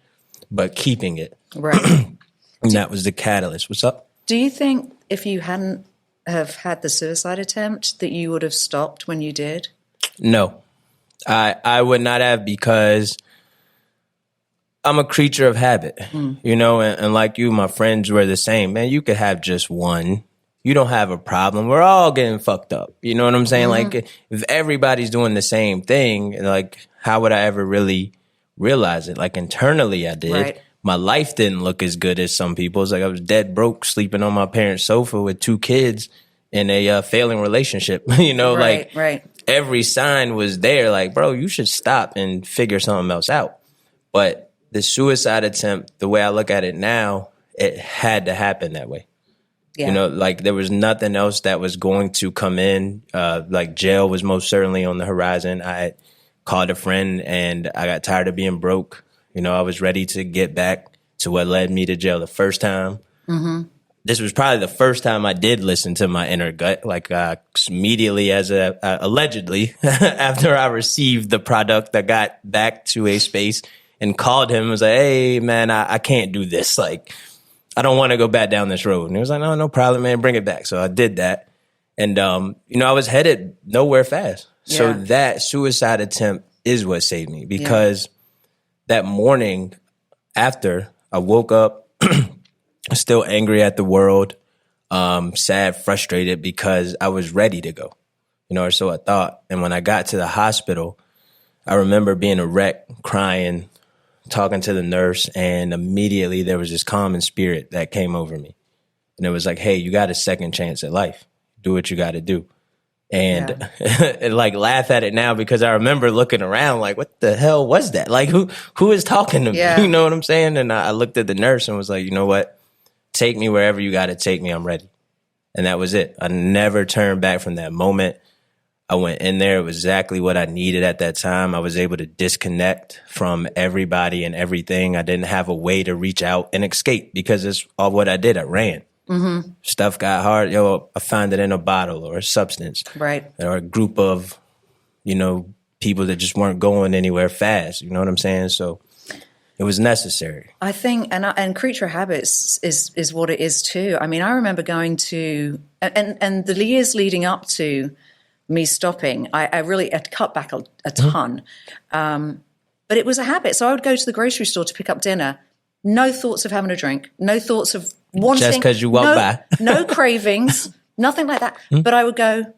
but keeping it. Right. And that was the catalyst. What's up? Do you think if you hadn't have had the suicide attempt that you would have stopped when you did? No, I would not have, because I'm a creature of habit, and like you, my friends were the same. Man, you could have just one. You don't have a problem. We're all getting fucked up. You know what I'm saying? Like if everybody's doing the same thing, like how would I ever really realize it? Like internally I did. Right. My life didn't look as good as some people's. Like I was dead broke, sleeping on my parents' sofa with 2 kids in a failing relationship. Like every sign was there. Like, bro, you should stop and figure something else out. But the suicide attempt, the way I look at it now, it had to happen that way. Yeah. Like there was nothing else that was going to come in. Like jail was most certainly on the horizon. I had called a friend and I got tired of being broke. I was ready to get back to what led me to jail the first time. This was probably the first time I did listen to my inner gut, like immediately allegedly, after I received the product, I got back to a space and called him and was like, hey, man, I can't do this. Like, I don't want to go back down this road. And he was like, no problem, man, bring it back. So I did that. And, I was headed nowhere fast. So that suicide attempt is what saved me, because that morning after, I woke up still angry at the world, sad, frustrated, because I was ready to go, or so I thought. And when I got to the hospital, I remember being a wreck, crying, talking to the nurse, and immediately there was this calming spirit that came over me. And it was like, hey, you got a second chance at life. Do what you got to do. And, and like laugh at it now, because I remember looking around like, what the hell was that? Like, who is talking to me? You know what I'm saying? And I looked at the nurse and was like, you know what? Take me wherever you got to take me. I'm ready. And that was it. I never turned back from that moment. I went in there. It was exactly what I needed at that time. I was able to disconnect from everybody and everything. I didn't have a way to reach out and escape, because it's all what I did. I ran. Mm-hmm. Stuff got hard. I found it in a bottle or a substance. Right. Or a group of, people that just weren't going anywhere fast. You know what I'm saying? So it was necessary. I think, and creature of habits is what it is too. I mean, I remember going to, and the years leading up to me stopping, I really had cut back a ton. But it was a habit. So I would go to the grocery store to pick up dinner. No thoughts of having a drink. No thoughts of wanting. Just because you walk by. No cravings. Nothing like that. But I would go,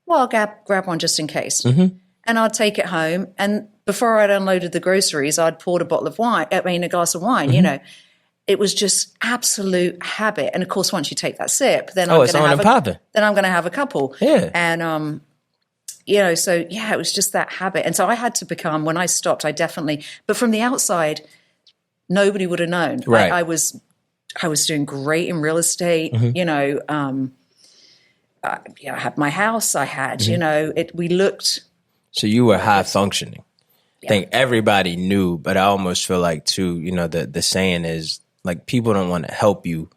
well, I'll grab one just in case. Mm-hmm. And I'd take it home. And before I'd unloaded the groceries, I'd poured a glass of wine, Mm-hmm. It was just absolute habit. And of course, once you take that sip, then I'm going to have a couple. Yeah. And, it was just that habit. And so I had to become, when I stopped, but from the outside, nobody would have known. Right. I was doing great in real estate. Mm-hmm. I had my house. I had, we looked. So you were high functioning. I think everybody knew, but I almost feel like too, the saying is like, people don't want to help you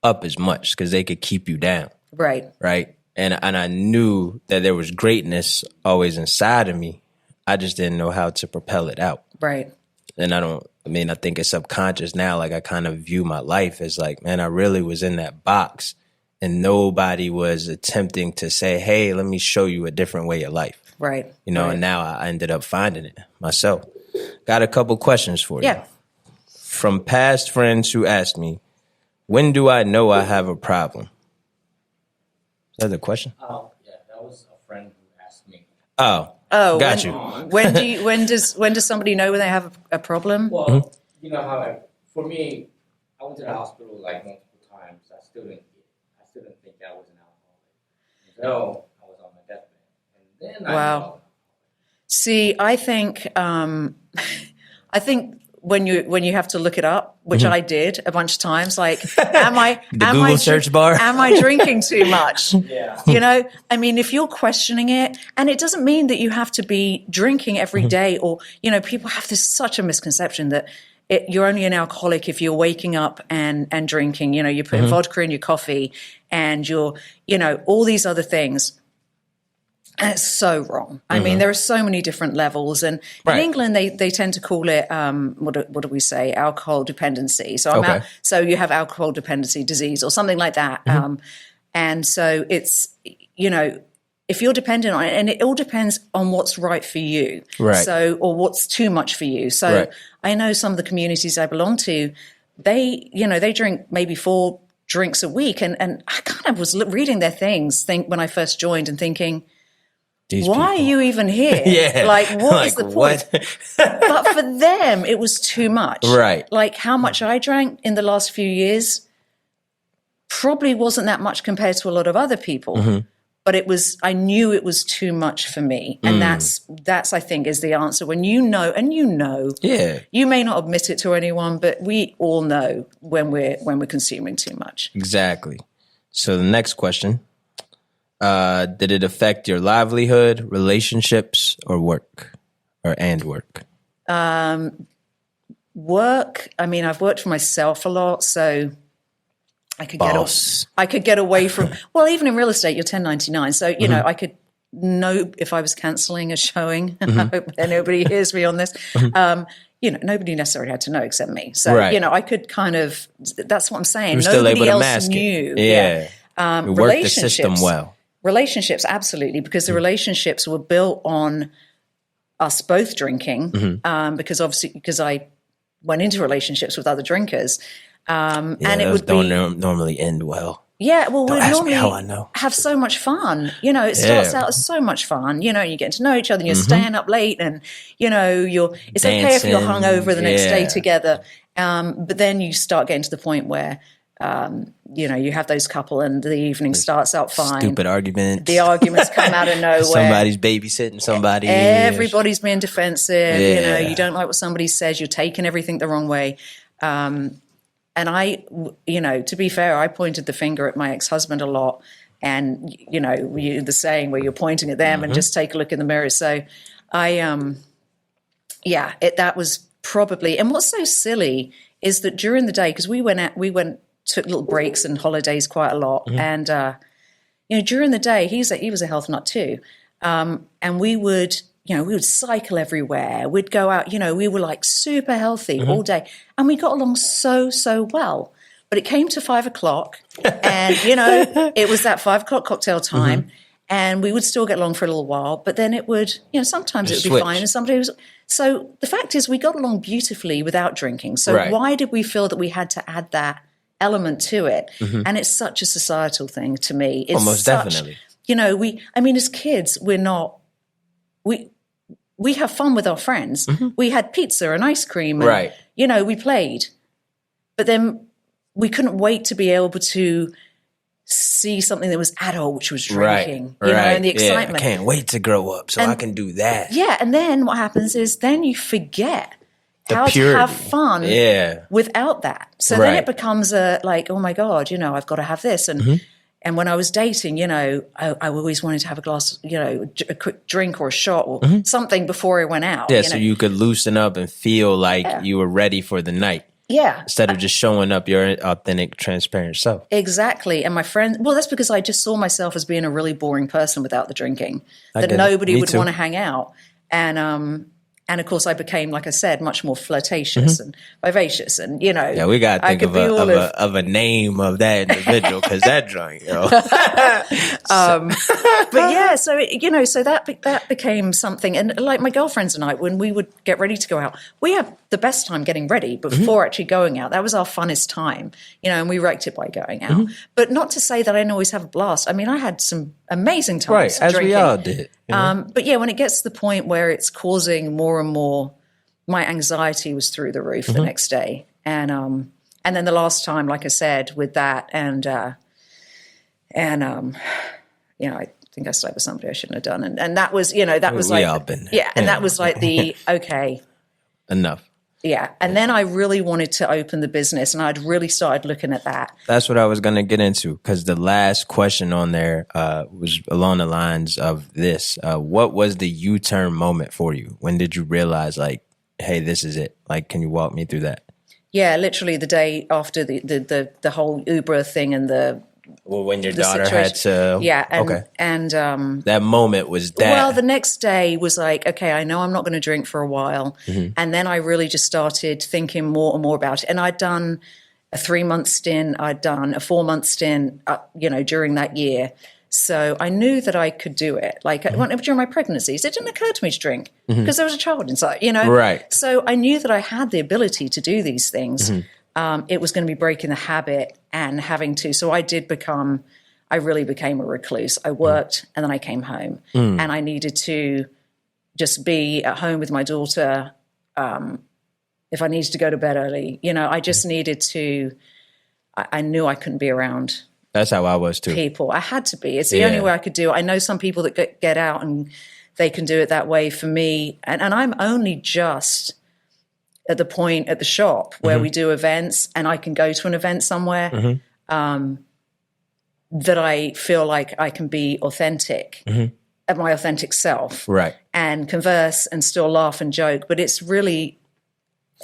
up as much because they could keep you down. Right. Right. And I knew that there was greatness always inside of me. I just didn't know how to propel it out. Right. And I think it's subconscious now. Like, I kind of view my life as like, man, I really was in that box and nobody was attempting to say, hey, let me show you a different way of life. Right. And now I ended up finding it myself. Got a couple questions for you. Yeah. From past friends who asked me, when do I know I have a problem? Is that the question? Oh, yeah, that was a friend who asked me. Oh, got you. When does somebody know when they have a problem? Well, you know how, for me, I went to the hospital like multiple times. I still didn't think I was an alcoholic until I was on my deathbed. And then Wow. See, I think when you have to look it up, which I did a bunch of times, like, Google search bar? Am I drinking too much? Yeah. If you're questioning it, and it doesn't mean that you have to be drinking every day, or, people have such a misconception that you're only an alcoholic if you're waking up and drinking, you're putting vodka in your coffee and you're, all these other things. And it's so wrong. I mean, there are so many different levels. And in England, they tend to call it, what do we say, alcohol dependency. So so you have alcohol dependency disease or something like that. And so it's, if you're dependent on it, and it all depends on what's right for you. Right. So, or what's too much for you. So I know some of the communities I belong to, they drink maybe 4 drinks a week. And I kind of was reading their things when I first joined and thinking, why are you even here? Yeah. Like, what is the point? But for them, it was too much. Right. Like, how much I drank in the last few years probably wasn't that much compared to a lot of other people. But I knew it was too much for me. And that's, I think, is the answer. When you know, yeah, you may not admit it to anyone, but we all know when we're consuming too much. Exactly. So the next question. Did it affect your livelihood, relationships, or work? Work. I mean, I've worked for myself a lot, so I could get away from. Well, even in real estate, you're 1099, so I could if I was canceling a showing, I hope that nobody hears me on this. Nobody necessarily had to know except me. So, I could kind of, that's what I'm saying. You were still able Nobody to else mask knew. it. Yeah. You worked the system well. Relationships, absolutely, because the relationships were built on us both drinking, because I went into relationships with other drinkers. And it would don't normally end well. Yeah, well, we how I know. normally have so much fun. It starts out as so much fun. You get to know each other and you're staying up late and, it's Dancing, okay if you're hungover the next day together. But then you start getting to the point where, you have those couple and the evening starts out fine. Stupid arguments. The arguments come out of nowhere. Somebody's babysitting somebody. Everybody's being defensive. You don't like what somebody says. You're taking everything the wrong way. And I, to be fair, I pointed the finger at my ex-husband a lot. And, the saying where you're pointing at them and just take a look in the mirror. So that was probably, and what's so silly is that during the day, because we took little breaks and holidays quite a lot. And, during the day, he was a health nut too. And we would cycle everywhere. We'd go out, we were like super healthy all day. And we got along so, so well. But it came to 5 o'clock and, it was that 5 o'clock cocktail time and we would still get along for a little while. But then it would, sometimes it would be fine and sometimes so the fact is we got along beautifully without drinking. So why did we feel that we had to add that element to it? And it's such a societal thing to me. It's most definitely. As kids, we have fun with our friends. We had pizza and ice cream. And, we played. But then we couldn't wait to be able to see something that was adult, which was drinking. And the excitement. I can't wait to grow up so I can do that. Yeah, and then what happens is then you forget how to have fun without that. So then it becomes oh my God, I've got to have this. And when I was dating, I always wanted to have a glass, a quick drink or a shot or something before I went out. Yeah, so you could loosen up and feel like you were ready for the night. Yeah. Instead of just showing up your authentic, transparent self. Exactly. And my friend, that's because I just saw myself as being a really boring person without the drinking, that nobody would want to hang out. And of course, I became, like I said, much more flirtatious and vivacious, and Yeah, we got to think of a name of that individual because that drunk, But yeah, so so that became something, and like my girlfriends and I, when we would get ready to go out, we had the best time getting ready before actually going out. That was our funnest time, and we wrecked it by going out. But not to say that I didn't always have a blast. I mean, I had some amazing times, as drinking. we all did. But yeah, when it gets to the point where it's causing more and more, my anxiety was through the roof the next day. And then the last time, like I said, with that and I think I slept with somebody I shouldn't have done. And that was, that was we all been there. Yeah. And that was like okay. Enough. Yeah. And then I really wanted to open the business and I'd really started looking at that. That's what I was going to get into because the last question on there was along the lines of this. What was the U-turn moment for you? When did you realize like, hey, this is it? Like, can you walk me through that? Yeah, literally the day after the whole Uber thing and when your daughter had to... Yeah. And that moment was that... Well, the next day was like, okay, I know I'm not going to drink for a while. And then I really just started thinking more and more about it. And I'd done a 3-month stint. I'd done a 4-month stint, during that year. So I knew that I could do it. Like during my pregnancies, it didn't occur to me to drink because there was a child inside, Right. So I knew that I had the ability to do these things. It was going to be breaking the habit and having to. So I really became a recluse. I worked and then I came home and I needed to just be at home with my daughter. If I needed to go to bed early, I just needed to, I knew I couldn't be around. That's how I was too. People. I had to be. It's the only way I could do it. I know some people that get out and they can do it that way. For me, and I'm only just at the point at the shop where we do events and I can go to an event somewhere that I feel like I can be authentic at my authentic self. Right. And converse and still laugh and joke. But it's really,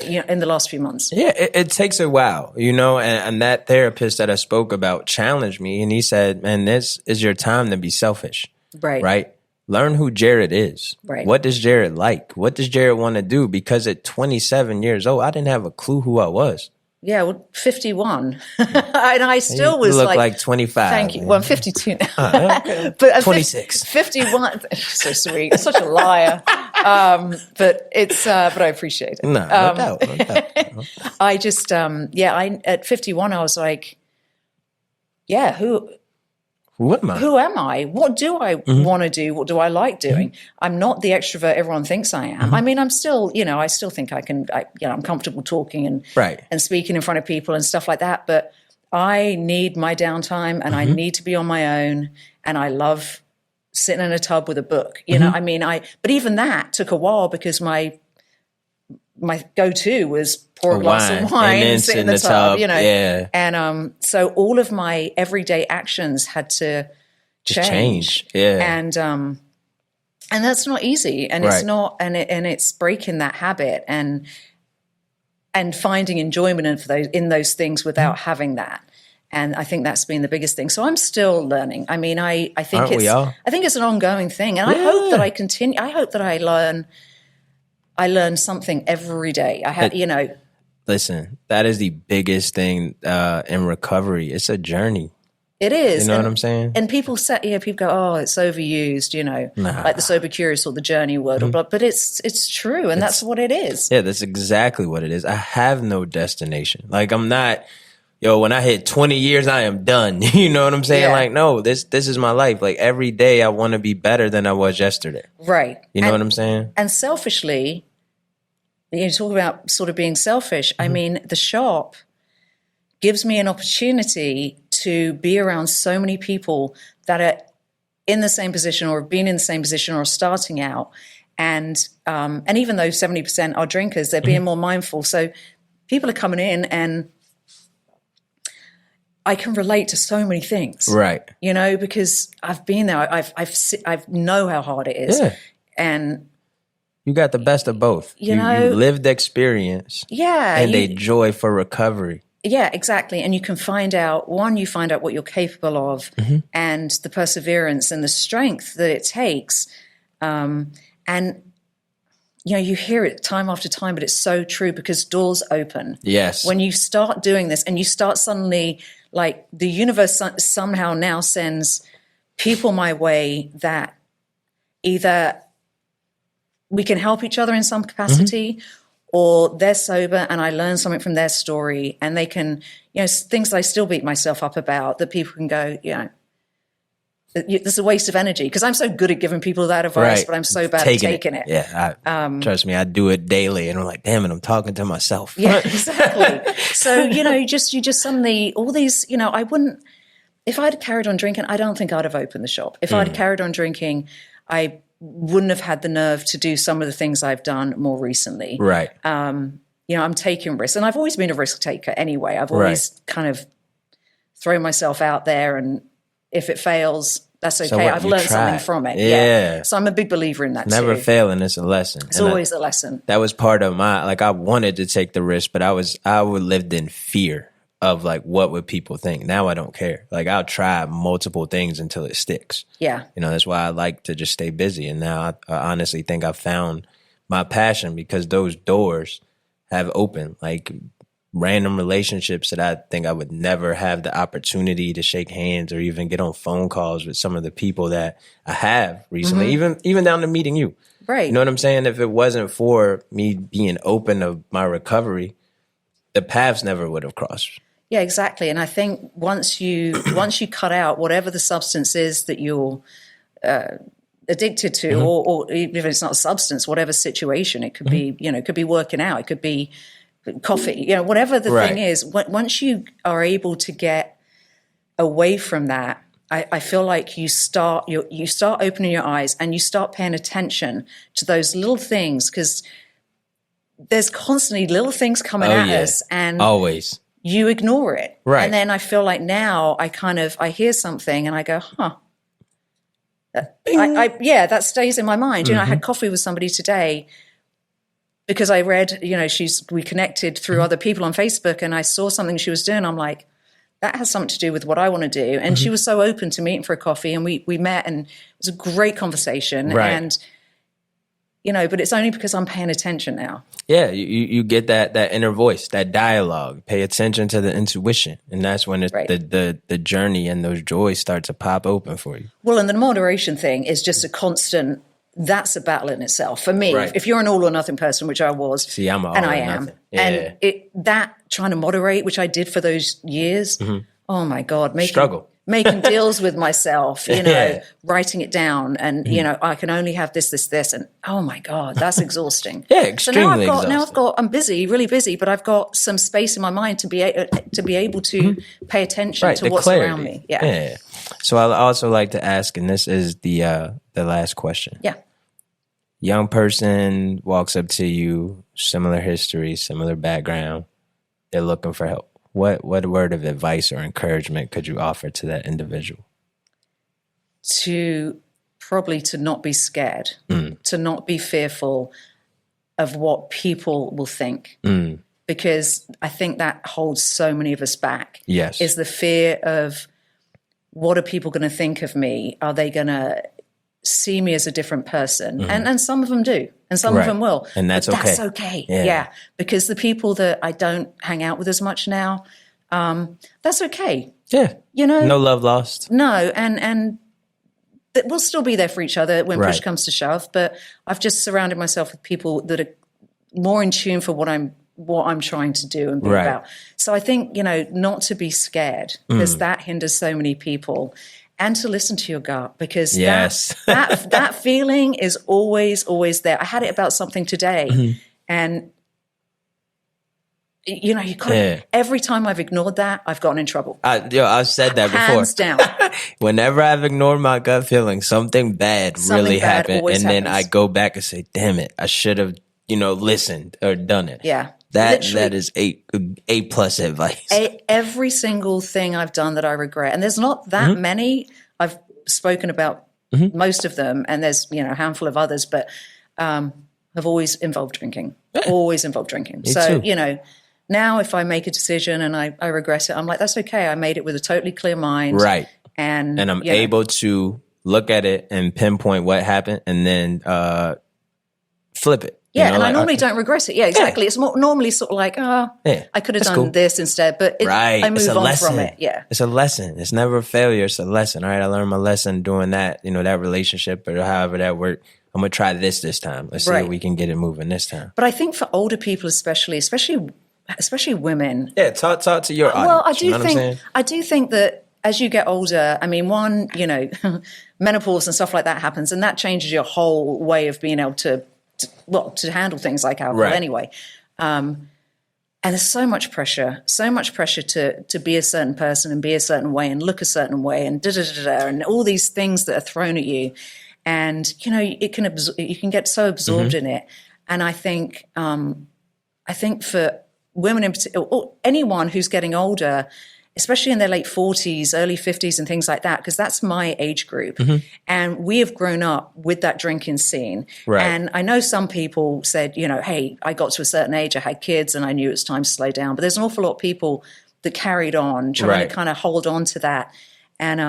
in the last few months. Yeah, it takes a while, and that therapist that I spoke about challenged me and he said, man, this is your time to be selfish. Right. Right. learn who Jared is. Right. What does Jared like? What does Jared want to do? Because at 27 years old, I didn't have a clue who I was. Yeah, well, 51. And I still was look like 25. Thank you. Man. Well, I'm 52 now. Okay. But 26. 51. So sweet. Such a liar. But I appreciate it. No doubt. No doubt. I just, at 51, I was like, yeah, who am I? What do I want to do? What do I like doing? I'm not the extrovert everyone thinks I am. I mean, I'm still, I still think I'm comfortable talking and speaking in front of people and stuff like that. But I need my downtime and I need to be on my own. And I love sitting in a tub with a book. You know, I mean, but even that took a while because my go-to was pour a glass of wine and sit in the tub, Yeah. And so all of my everyday actions had to change. Yeah. And that's not easy. And it's not, and it's breaking that habit and finding enjoyment in those things without having that. And I think that's been the biggest thing. So I'm still learning. I mean, I think it's an ongoing thing. And I hope that I continue. I hope that I learn something every day. Listen, that is the biggest thing in recovery. It's a journey. It is. You know what I'm saying? And people say, people go, oh, it's overused, like the sober curious or the journey word, but it's true. And that's what it is. Yeah, that's exactly what it is. I have no destination. Like I'm not, when I hit 20 years, I am done. You know what I'm saying? Yeah. Like, no, this is my life. Like every day I want to be better than I was yesterday. Right. You know what I'm saying? And selfishly, you talk about sort of being selfish. I mean, the shop gives me an opportunity to be around so many people that are in the same position or have been in the same position or are starting out. And even though 70% are drinkers, they're being more mindful. So people are coming in and I can relate to so many things. Right. Because I've been there. I know how hard it is. Yeah. And you got the best of both. You lived the experience. Yeah. And a joy for recovery. Yeah, exactly. And you can find out what you're capable of and the perseverance and the strength that it takes. And, you hear it time after time, but it's so true because doors open. Yes. When you start doing this and you start suddenly, like the universe somehow now sends people my way that either we can help each other in some capacity or they're sober and I learn something from their story and they can, things that I still beat myself up about that people can go, this is a waste of energy because I'm so good at giving people that advice, but I'm so bad at taking it. Yeah. Trust me, I do it daily and I'm like, damn it, I'm talking to myself. Yeah, exactly. So, you just suddenly all these, if I'd carried on drinking, I don't think I'd have opened the shop. If I'd carried on drinking, I wouldn't have had the nerve to do some of the things I've done more recently. Right. I'm taking risks. And I've always been a risk taker anyway. I've always kind of thrown myself out there and if it fails, that's okay. So I've learned something from it. Yeah. So I'm a big believer in that Never too. failing is a lesson. It's always a lesson. That was part of I wanted to take the risk, but I lived in fear of like, what would people think? Now I don't care. Like I'll try multiple things until it sticks. Yeah. That's why I like to just stay busy. And now I honestly think I found my passion because those doors have opened, like random relationships that I think I would never have the opportunity to shake hands or even get on phone calls with some of the people that I have recently, even down to meeting you. Right. You know what I'm saying? If it wasn't for me being open of my recovery, the paths never would have crossed. Yeah, exactly. And I think once you cut out whatever the substance is that you're addicted to, or even if it's not a substance, whatever situation, it could be, it could be working out, it could be coffee, whatever the thing is. Once you are able to get away from that, I feel like you start opening your eyes and you start paying attention to those little things because there's constantly little things coming at us, and always. You ignore it. Right. And then I feel like now I hear something and I go, that stays in my mind. I had coffee with somebody today because I read, we connected through other people on Facebook and I saw something she was doing. I'm like, that has something to do with what I want to do. And she was so open to meeting for a coffee, and we met, and it was a great conversation. Right. And, but it's only because I'm paying attention now. Yeah, you get that inner voice, that dialogue. Pay attention to the intuition, and that's when the journey and those joys start to pop open for you. Well, and the moderation thing is just a constant. That's a battle in itself for me. Right. If you're an all or nothing person, which I was, See, I'm all and or I am, nothing. Yeah. and that trying to moderate, which I did for those years. Oh my God, making deals with myself, writing it down, and I can only have this, and oh my God, that's exhausting. Yeah, extremely so exhausting. I'm busy, really busy, but I've got some space in my mind to be able to pay attention to what's clarity around me. Yeah. So I also like to ask, and this is the last question. Yeah. Young person walks up to you, similar history, similar background. They're looking for help. What word of advice or encouragement could you offer to that individual? To not be scared, to not be fearful of what people will think. Because I think that holds so many of us back. Yes. Is the fear of, what are people going to think of me? Are they going to see me as a different person? And some of them do, and some of them will. And that's but okay. That's okay. Yeah. Because the people that I don't hang out with as much now, that's okay. Yeah. No love lost. No. And we'll still be there for each other when push comes to shove. But I've just surrounded myself with people that are more in tune for what I'm trying to do and be about. So I think, not to be scared, because that hinders so many people, and to listen to your gut, because that feeling is always there. I had it about something today, and you every time I've ignored that, I've gotten in trouble. I've said that before. Hands down. Whenever I've ignored my gut feeling, something bad really happened, and then I go back and say, damn it, I should have, listened or done it. Yeah. That is A plus advice. Every single thing I've done that I regret, and there's not that many. I've spoken about most of them, and there's a handful of others, but have always involved drinking. Always involved drinking. So too. Now if I make a decision and I regret it, I'm like, that's okay. I made it with a totally clear mind, right? And I'm able to look at it and pinpoint what happened, and then flip it. Yeah, and I normally don't regret it. Yeah, exactly. It's normally sort of like, I could have done this instead, but I move on from it. Yeah. It's a lesson. It's never a failure. It's a lesson. All right, I learned my lesson doing that, that relationship or however that worked. I'm going to try this time. Let's see if we can get it moving this time. But I think for older people especially women. Yeah, talk to your audience. Well, I do think that as you get older, I mean, menopause and stuff like that happens, and that changes your whole way of being able to handle things like alcohol anyway. And there's so much pressure to be a certain person and be a certain way and look a certain way and and all these things that are thrown at you. And, you can get so absorbed in it. And I think for women in particular, or anyone who's getting older, especially in their late 40s, early 50s and things like that, because that's my age group. And we have grown up with that drinking scene. Right. And I know some people said, hey, I got to a certain age, I had kids and I knew it was time to slow down. But there's an awful lot of people that carried on, trying to kind of hold on to that. And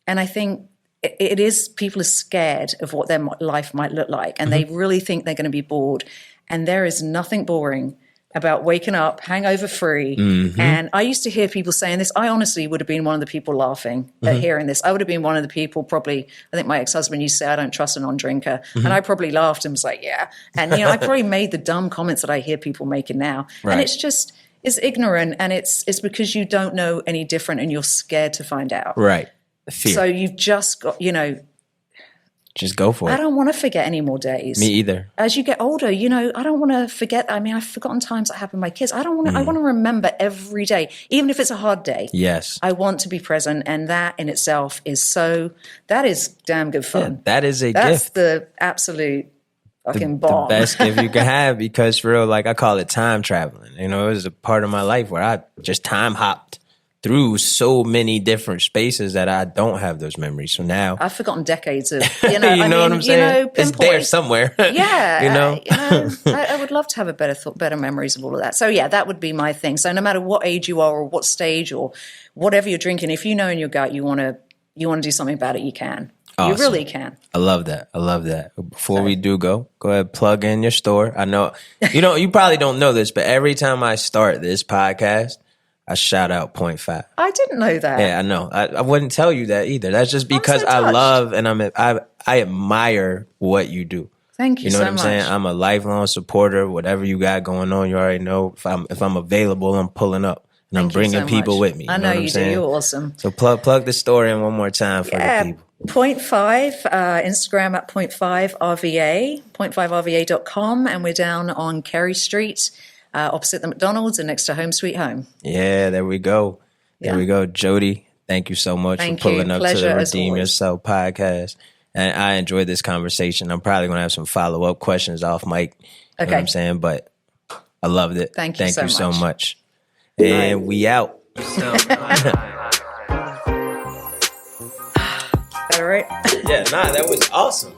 I think it is, people are scared of what their life might look like. And they really think they're going to be bored. And there is nothing boring about waking up hangover free. And I used to hear people saying this. I honestly would have been one of the people laughing at hearing this. I would have been one of the people probably, I think my ex-husband used to say, I don't trust a non-drinker. And I probably laughed and was like, yeah. And, I probably made the dumb comments that I hear people making now. Right. And it's ignorant, and it's because you don't know any different and you're scared to find out. Right. Fear. So you've just got, just go for it. I don't want to forget any more days. Me either. As you get older, I don't want to forget. I mean, I've forgotten times that happened with my kids. I don't want to. I want to remember every day, even if it's a hard day. Yes. I want to be present, and that in itself that is damn good fun. Yeah, that is That's gift. the absolute fucking bomb. The best gift you can have, because for real, like I call it time traveling. It was a part of my life where I just time hopped through so many different spaces that I don't have those memories. So now I've forgotten decades of, you know, you know what I'm saying? It's there pinpoint. somewhere. Yeah, you know. I would love to have a better memories of all of that. So yeah, that would be my thing. So no matter what age you are or what stage or whatever you're drinking, if you know in your gut you want to do something about it, you can. Awesome. You really can. I love that. Before we do go ahead, plug in your store. I know you probably don't know this, but every time I start this podcast, I shout out Point 5. I didn't know that. Yeah, I know. I wouldn't tell you that either. That's just because so I touched. love and I admire what you do. Thank you know so what I'm much. saying? I'm a lifelong supporter. Whatever you got going on, you already know. If I'm available, I'm pulling up. And I'm bringing people with me. I know what I'm you saying? do. You're awesome. So plug the story in one more time for the people. Point 5, Instagram at Point 5 RVA, point5rva.com, and we're down on Kerry Street, opposite the McDonald's and next to Home Sweet Home. Yeah, there we go. There we go. Jody, thank you so much for pulling up to the Redeem Yourself podcast. And I enjoyed this conversation. I'm probably going to have some follow-up questions off mic. You know what I'm saying? But I loved it. Thank you so much. And we out. All right. Yeah, that was awesome.